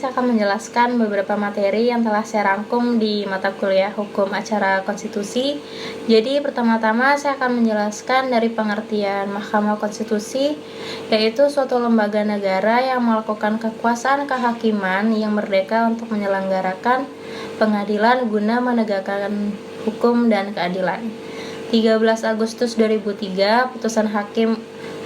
saya akan menjelaskan beberapa materi yang telah saya rangkum di mata kuliah Hukum Acara Konstitusi. Jadi pertama-tama saya akan menjelaskan dari pengertian Mahkamah Konstitusi, yaitu suatu lembaga negara yang melakukan kekuasaan kehakiman yang merdeka untuk menyelenggarakan pengadilan guna menegakkan hukum dan keadilan. 13 Agustus 2003, putusan Hakim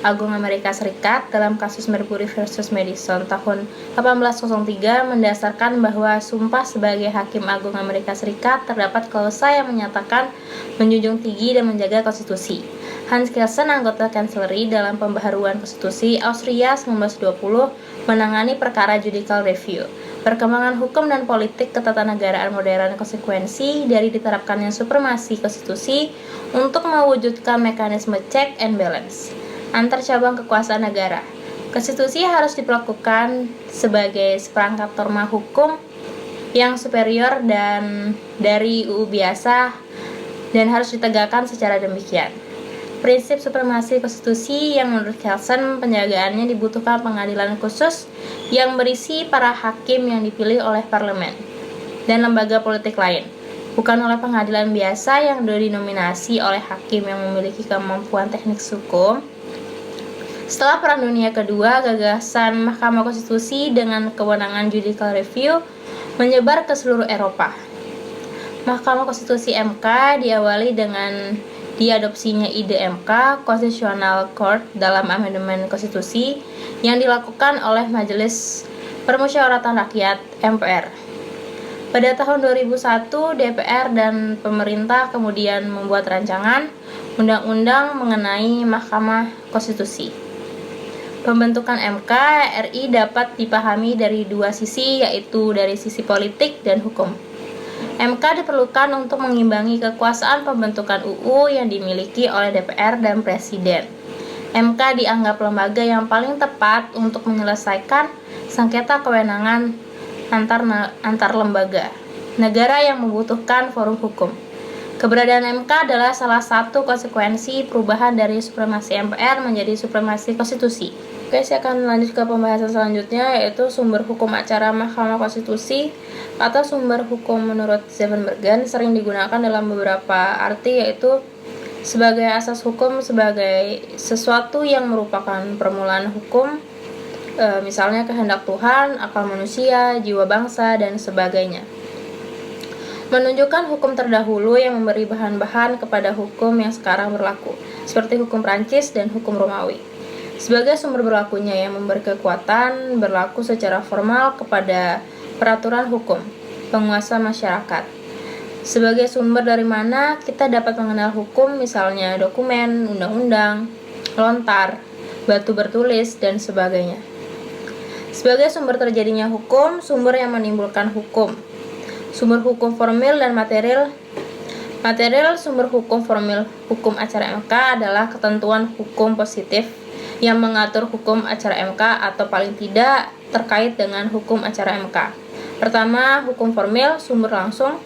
Agung Amerika Serikat dalam kasus Marbury versus Madison tahun 1803 mendasarkan bahwa sumpah sebagai Hakim Agung Amerika Serikat terdapat klausa yang menyatakan menjunjung tinggi dan menjaga konstitusi. Hans Kelsen, anggota Chancellery dalam pembaharuan konstitusi Austria 1920, menangani perkara judicial review. Perkembangan hukum dan politik ketatanegaraan modern konsekuensi dari diterapkannya supremasi konstitusi untuk mewujudkan mekanisme check and balance antar cabang kekuasaan negara. Konstitusi harus diperlakukan sebagai seperangkat norma hukum yang superior dan dari UU biasa dan harus ditegakkan secara demikian. Prinsip supremasi konstitusi yang menurut Kelsen penjagaannya dibutuhkan pengadilan khusus yang berisi para hakim yang dipilih oleh parlemen dan lembaga politik lain, bukan oleh pengadilan biasa yang dinominasi oleh hakim yang memiliki kemampuan teknik hukum. Setelah Perang Dunia Kedua, gagasan Mahkamah Konstitusi dengan kewenangan judicial review menyebar ke seluruh Eropa. Mahkamah Konstitusi MK diawali dengan diadopsinya ide MK, Constitutional Court, dalam amandemen konstitusi yang dilakukan oleh Majelis Permusyawaratan Rakyat (MPR). Pada tahun 2001, DPR dan pemerintah kemudian membuat rancangan undang-undang mengenai Mahkamah Konstitusi. Pembentukan MK RI dapat dipahami dari dua sisi, yaitu dari sisi politik dan hukum. MK diperlukan untuk mengimbangi kekuasaan pembentukan UU yang dimiliki oleh DPR dan Presiden. MK dianggap lembaga yang paling tepat untuk menyelesaikan sengketa kewenangan antar lembaga negara yang membutuhkan forum hukum. Keberadaan MK adalah salah satu konsekuensi perubahan dari supremasi MPR menjadi supremasi konstitusi. Oke, saya akan lanjut ke pembahasan selanjutnya, yaitu sumber hukum acara Mahkamah Konstitusi atau sumber hukum menurut Zevenbergen sering digunakan dalam beberapa arti, yaitu sebagai asas hukum, sebagai sesuatu yang merupakan permulaan hukum, misalnya kehendak Tuhan, akal manusia, jiwa bangsa, dan sebagainya. Menunjukkan hukum terdahulu yang memberi bahan-bahan kepada hukum yang sekarang berlaku, seperti hukum Prancis dan hukum Romawi. Sebagai sumber berlakunya yang memberi kekuatan berlaku secara formal kepada peraturan hukum, penguasa masyarakat. Sebagai sumber dari mana kita dapat mengenal hukum, misalnya dokumen, undang-undang, lontar, batu bertulis, dan sebagainya. Sebagai sumber terjadinya hukum, sumber yang menimbulkan hukum. Sumber hukum formil dan material. Material sumber hukum formil hukum acara MK adalah ketentuan hukum positif yang mengatur hukum acara MK atau paling tidak terkait dengan hukum acara MK. Pertama, hukum formil sumber langsung.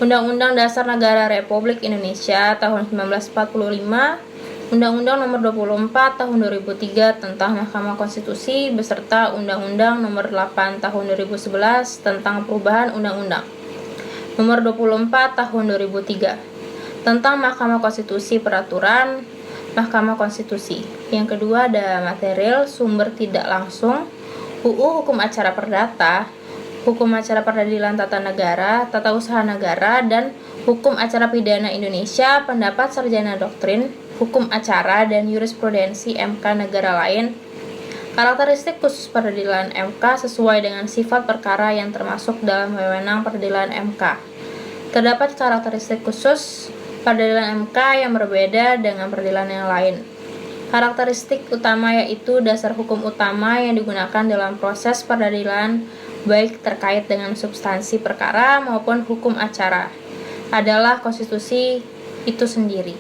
Undang-Undang Dasar Negara Republik Indonesia tahun 1945, Undang-Undang Nomor 24 tahun 2003 tentang Mahkamah Konstitusi beserta Undang-Undang Nomor 8 tahun 2011 tentang perubahan undang-undang Nomor 24 tahun 2003 tentang Mahkamah Konstitusi, peraturan Mahkamah Konstitusi. Yang kedua ada material sumber tidak langsung, UU Hukum Acara Perdata, Hukum Acara Peradilan Tata Negara, Tata Usaha Negara, dan Hukum Acara Pidana Indonesia, pendapat sarjana doktrin, hukum acara, dan jurisprudensi MK negara lain. Karakteristik khusus peradilan MK sesuai dengan sifat perkara yang termasuk dalam wewenang peradilan MK. Terdapat karakteristik khusus peradilan MK yang berbeda dengan peradilan yang lain. Karakteristik utama yaitu dasar hukum utama yang digunakan dalam proses peradilan, baik terkait dengan substansi perkara maupun hukum acara, adalah konstitusi itu sendiri,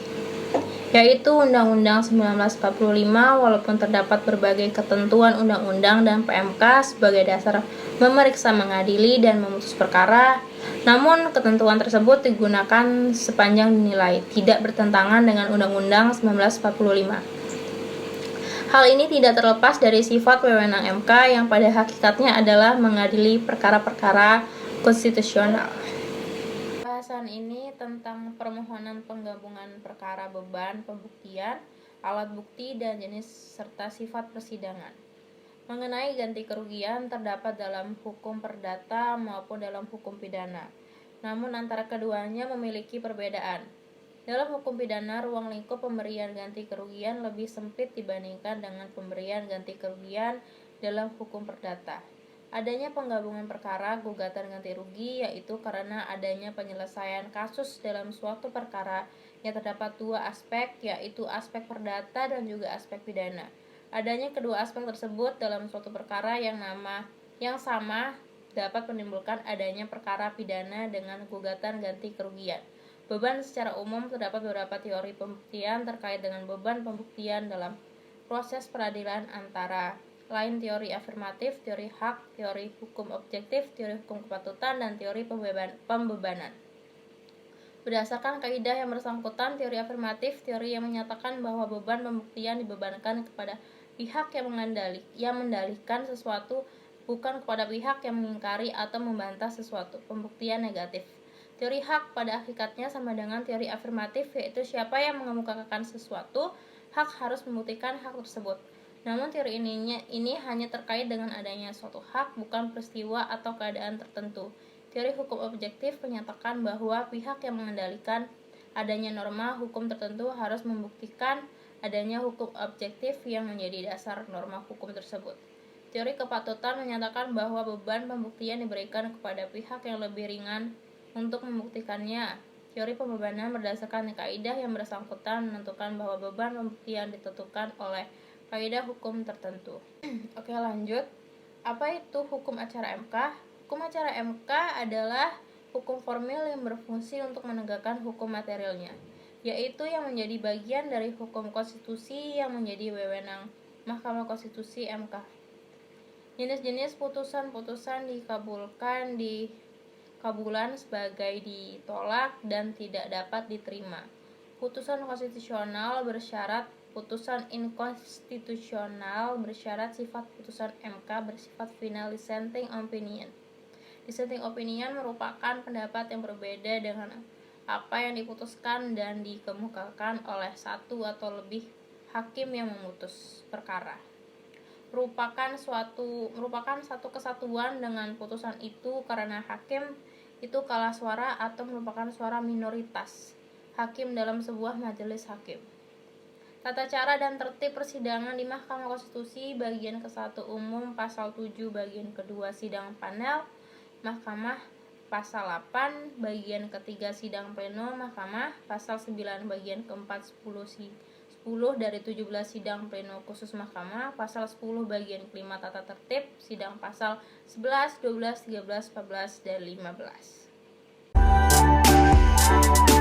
yaitu Undang-Undang 1945, walaupun terdapat berbagai ketentuan undang-undang dan PMK sebagai dasar memeriksa, mengadili, dan memutus perkara, namun ketentuan tersebut digunakan sepanjang dinilai tidak bertentangan dengan Undang-Undang 1945. Hal ini tidak terlepas dari sifat wewenang MK yang pada hakikatnya adalah mengadili perkara-perkara konstitusional. Bahasan ini tentang permohonan penggabungan perkara beban pembuktian, alat bukti, dan jenis serta sifat persidangan. Mengenai ganti kerugian terdapat dalam hukum perdata maupun dalam hukum pidana. Namun antara keduanya memiliki perbedaan. Dalam hukum pidana, ruang lingkup pemberian ganti kerugian lebih sempit dibandingkan dengan pemberian ganti kerugian dalam hukum perdata. Adanya penggabungan perkara gugatan ganti rugi yaitu karena adanya penyelesaian kasus dalam suatu perkara yang terdapat dua aspek, yaitu aspek perdata dan juga aspek pidana. Adanya kedua aspek tersebut dalam suatu perkara yang sama dapat menimbulkan adanya perkara pidana dengan gugatan ganti kerugian. Beban secara umum terdapat beberapa teori pembuktian terkait dengan beban pembuktian dalam proses peradilan, antara lain teori afirmatif, teori hak, teori hukum objektif, teori hukum kepatutan, dan teori pembebanan. Berdasarkan kaidah yang bersangkutan, teori afirmatif, teori yang menyatakan bahwa beban pembuktian dibebankan kepada pihak yang mendalihkan sesuatu, bukan kepada pihak yang mengingkari atau membantah sesuatu. Pembuktian negatif. Teori hak pada hakikatnya sama dengan teori afirmatif, yaitu siapa yang mengemukakan sesuatu, hak harus membuktikan hak tersebut. Namun teori ini hanya terkait dengan adanya suatu hak, bukan peristiwa atau keadaan tertentu. Teori hukum objektif menyatakan bahwa pihak yang mengendalikan adanya norma hukum tertentu harus membuktikan adanya hukum objektif yang menjadi dasar norma hukum tersebut. Teori kepatutan menyatakan bahwa beban pembuktian diberikan kepada pihak yang lebih ringan untuk membuktikannya. Teori pembebanan berdasarkan kaidah yang bersangkutan menentukan bahwa beban pembuktian ditentukan oleh kaidah hukum tertentu. Oke, lanjut. Apa itu hukum acara MK? Hukum acara MK adalah hukum formil yang berfungsi untuk menegakkan hukum materialnya, yaitu yang menjadi bagian dari hukum konstitusi yang menjadi wewenang Mahkamah Konstitusi MK. Jenis-jenis putusan-putusan dikabulkan di kabulan sebagai ditolak dan tidak dapat diterima. Putusan konstitusional bersyarat, putusan inkonstitusional bersyarat, sifat putusan MK bersifat final dissenting opinion. Dissenting opinion merupakan pendapat yang berbeda dengan apa yang diputuskan dan dikemukakan oleh satu atau lebih hakim yang memutus perkara. Merupakan satu kesatuan dengan putusan itu karena hakim itu kalah suara atau merupakan suara minoritas hakim dalam sebuah majelis hakim. Tata cara dan tertib persidangan di Mahkamah Konstitusi bagian ke-1 umum pasal 7 bagian ke-2 sidang panel Mahkamah, pasal 8 bagian ke-3 sidang pleno Mahkamah, pasal 9 bagian ke-4 10 dari 17 sidang pleno khusus Mahkamah, pasal 10 bagian ke-5 tata tertib sidang, pasal 11, 12, 13, 14, dan 15.